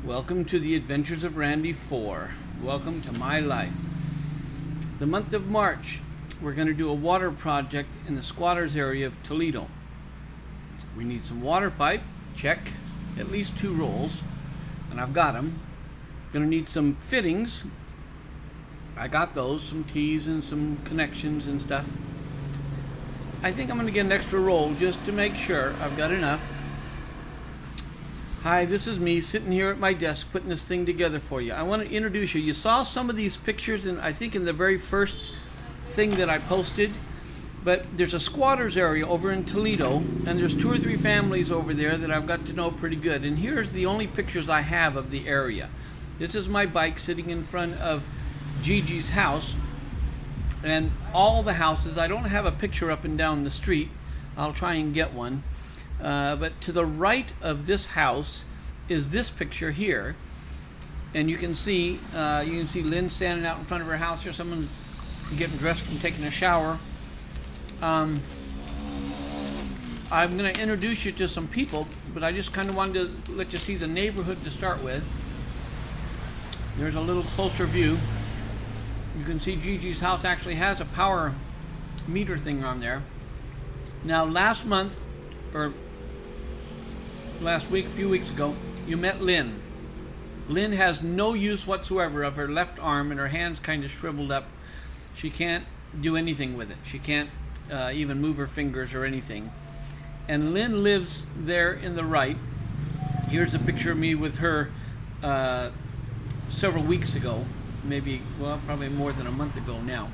Welcome to the Adventures of Randy 4. Welcome to my life. The month of March, we're going to do a water project in the squatters area of Toledo. We need some water pipe, check, at least 2 rolls, and I've got them. Going to need some fittings. I got those, some T's and some connections and stuff. I think I'm going to get an extra roll just to make sure I've got enough. Hi, this is me sitting here at my desk putting this thing together for you. I want to introduce you. You saw some of these pictures I think in the very first thing that I posted, but there's a squatters area over in Toledo, and there's 2 or 3 families over there that I've got to know pretty good. And here's the only pictures I have of the area. This is my bike sitting in front of Gigi's house, and all the houses. I don't have a picture up and down the street. I'll try and get one. But to the right of this house is this picture here, and you can see Lynn standing out in front of her house here. Someone's getting dressed from taking a shower. I'm going to introduce you to some people, but I just kind of wanted to let you see the neighborhood to start with. There's a little closer view. You can see Gigi's house actually has a power meter thing on there. Now last month, or last week, a few weeks ago, you met Lynn. Lynn has no use whatsoever of her left arm, and her hand's kind of shriveled up. She can't do anything with it. She can't even move her fingers or anything. And Lynn lives there in the right. Here's a picture of me with her several weeks ago. Maybe, well, probably more than a month ago now.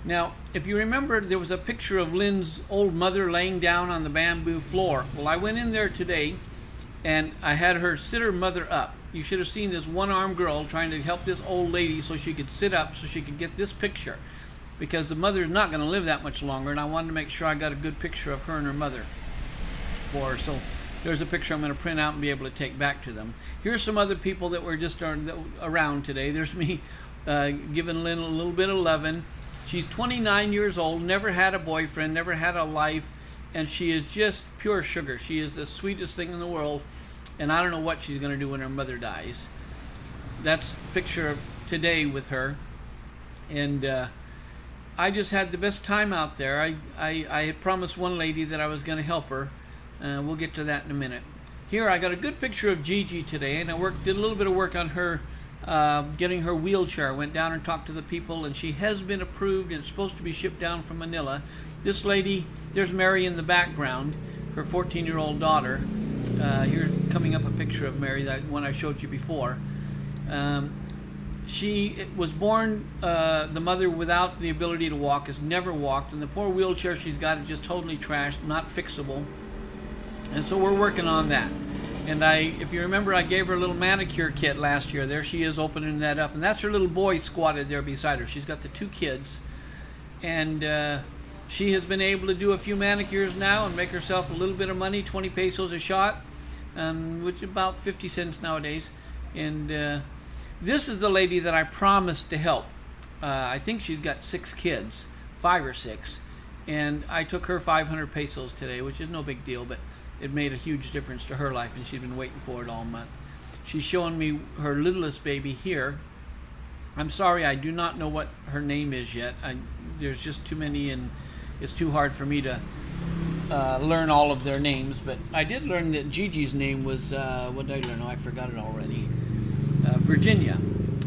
Now, if you remember, there was a picture of Lynn's old mother laying down on the bamboo floor. Well, I went in there today, and I had her sit her mother up. You should have seen this one-armed girl trying to help this old lady so she could sit up so she could get this picture, because the mother's not going to live that much longer, and I wanted to make sure I got a good picture of her and her mother for her. So there's a picture I'm going to print out and be able to take back to them. Here's some other people that were just around today. There's me giving Lynn a little bit of loving. She's 29 years old, never had a boyfriend, never had a life, and she is just pure sugar. She is the sweetest thing in the world, and I don't know what she's going to do when her mother dies. That's a picture of today with her, and I just had the best time out there. I had promised one lady that I was going to help her. We'll get to that in a minute. Here I got a good picture of Gigi today, and I did a little bit of work on her getting her wheelchair. Went down and talked to the people, and she has been approved and it's supposed to be shipped down from Manila. This lady, there's Mary in the background, her 14-year-old daughter. Here coming up a picture of Mary, that one I showed you before. She was born, the mother, without the ability to walk, has never walked, and the poor wheelchair she's got is just totally trashed, not fixable. And so we're working on that. And if you remember, I gave her a little manicure kit last year. There she is opening that up. And that's her little boy squatted there beside her. She's got the 2 kids. And she has been able to do a few manicures now and make herself a little bit of money, 20 pesos a shot, which is about 50 cents nowadays. And this is the lady that I promised to help. I think she's got 6 kids, 5 or 6. And I took her 500 pesos today, which is no big deal, but it made a huge difference to her life, and she's been waiting for it all month. She's showing me her littlest baby here. I'm sorry, I do not know what her name is yet. There's just too many, and it's too hard for me to learn all of their names. But I did learn that Gigi's name was, what did I learn? Oh, I forgot it already. Virginia.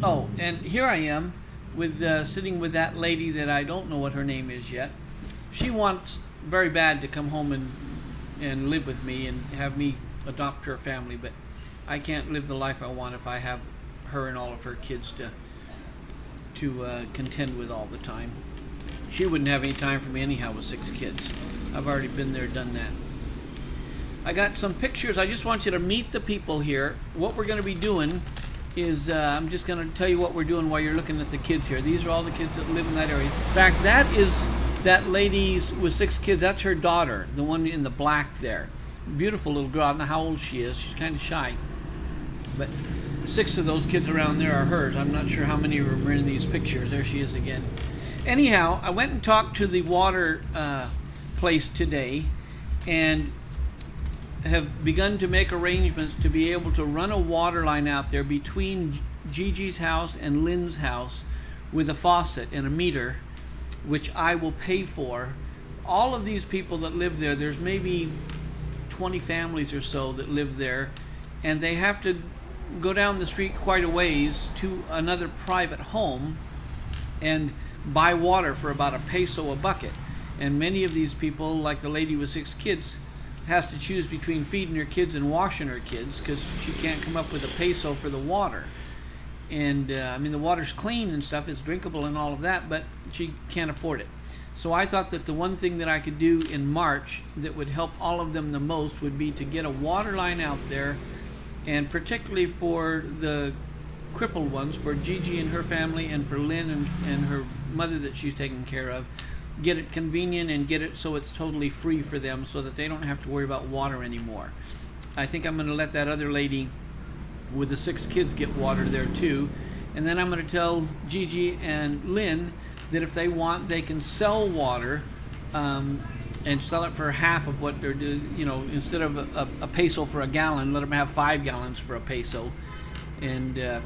Oh, and here I am with sitting with that lady that I don't know what her name is yet. She wants very bad to come home and live with me and have me adopt her family, but I can't live the life I want if I have her and all of her kids to contend with all the time. She wouldn't have any time for me anyhow with 6 kids. I've already been there, done that. I got some pictures. I just want you to meet the people here. What we're going to be doing is, I'm just going to tell you what we're doing while you're looking at the kids here. These are all the kids that live in that area. In fact, that lady's with 6 kids, that's her daughter, the one in the black there. Beautiful little girl. I don't know how old she is. She's kind of shy. But 6 of those kids around there are hers. I'm not sure how many are in these pictures. There she is again. Anyhow, I went and talked to the water place today, and have begun to make arrangements to be able to run a water line out there between Gigi's house and Lynn's house with a faucet and a meter, which I will pay for. All of these people that live there, there's maybe 20 families or so that live there, and they have to go down the street quite a ways to another private home and buy water for about $1 a bucket. And many of these people, like the lady with 6 kids, has to choose between feeding her kids and washing her kids because she can't come up with $1 for the water. And I mean, the water's clean and stuff, it's drinkable and all of that, but she can't afford it. So I thought that the one thing that I could do in March that would help all of them the most would be to get a water line out there, and particularly for the crippled ones, for Gigi and her family, and for Lynn and her mother that she's taking care of, get it convenient and get it so it's totally free for them so that they don't have to worry about water anymore. I think I'm going to let that other lady with the 6 kids get water there too, and then I'm going to tell Gigi and Lynn that if they want, they can sell water and sell it for half of what they're doing. You know, instead of a peso for a gallon, let them have 5 gallons for $1, and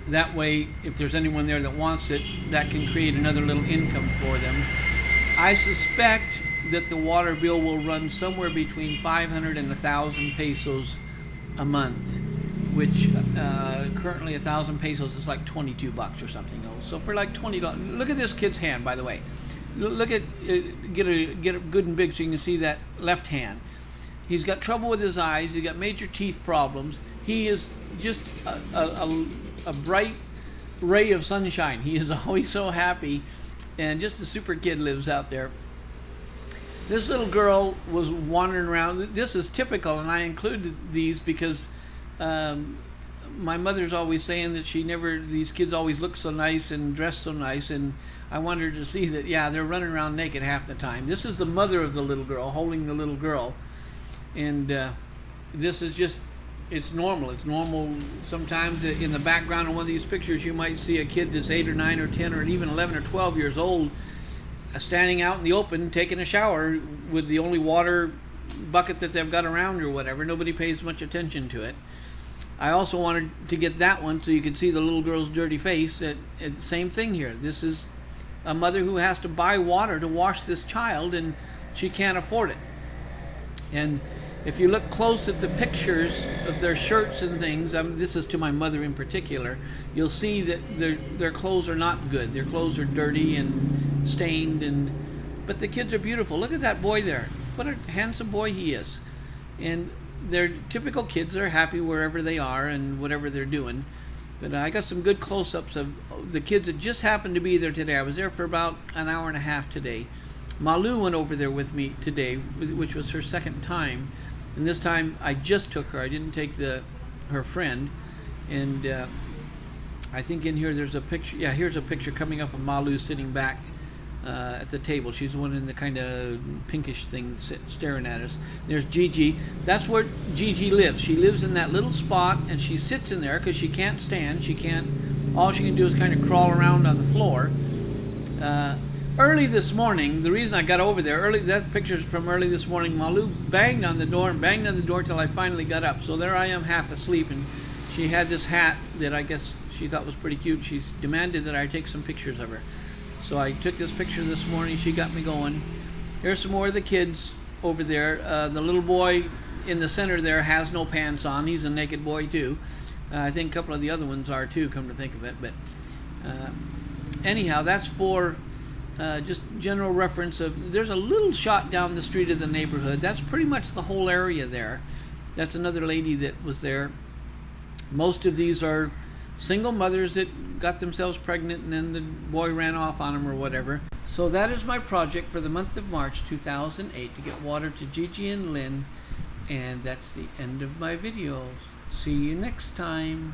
that way, if there's anyone there that wants it, that can create another little income for them. I suspect that the water bill will run somewhere between 500 and 1,000 pesos a month, which currently 1,000 pesos is like 22 bucks or something. So for like $20, look at this kid's hand, by the way. Look at get it good and big so you can see that left hand. He's got trouble with his eyes. He's got major teeth problems. He is just a bright ray of sunshine. He is always so happy, and just a super kid lives out there. This little girl was wandering around. This is typical, and I included these because my mother's always saying that these kids always look so nice and dress so nice, and I wanted her to see that, yeah, they're running around naked half the time. This is the mother of the little girl holding the little girl, and this is just, it's normal. It's normal. Sometimes in the background of one of these pictures, you might see a kid that's 8 or 9 or 10 or even 11 or 12 years old standing out in the open taking a shower with the only water bucket that they've got around or whatever. Nobody pays much attention to it. I also wanted to get that one so you could see the little girl's dirty face. Same thing here. This is a mother who has to buy water to wash this child, and she can't afford it. And if you look close at the pictures of their shirts and things, this is to my mother in particular, you'll see that their clothes are not good. Their clothes are dirty and stained, but the kids are beautiful. Look at that boy there. What a handsome boy he is. And they're typical kids. They're happy wherever they are and whatever they're doing. But I got some good close-ups of the kids that just happened to be there today. I was there for about an hour and a half today. Malu went over there with me today, which was her second time. And this time I just took her. I didn't take her friend. And I think in here there's a picture. Yeah, here's a picture coming up of Malu sitting back at the table. She's the one in the kind of pinkish thing staring at us. There's Gigi. That's where Gigi lives. She lives in that little spot, and she sits in there because she can't stand. All she can do is kind of crawl around on the floor. Early this morning, the reason I got over there, that picture's from early this morning, Malu banged on the door till I finally got up. So there I am half asleep, and she had this hat that I guess she thought was pretty cute. She demanded that I take some pictures of her. So I took this picture this morning. She got me going. Here's some more of the kids over there. The little boy in the center there has no pants on. He's a naked boy too. I think a couple of the other ones are too, come to think of it. But anyhow, that's for just general reference of, there's a little shot down the street of the neighborhood. That's pretty much the whole area there. That's another lady that was there. Most of these are single mothers that got themselves pregnant and then the boy ran off on them or whatever. So that is my project for the month of March 2008, to get water to Gigi and Lynn. And that's the end of my videos. See you next time.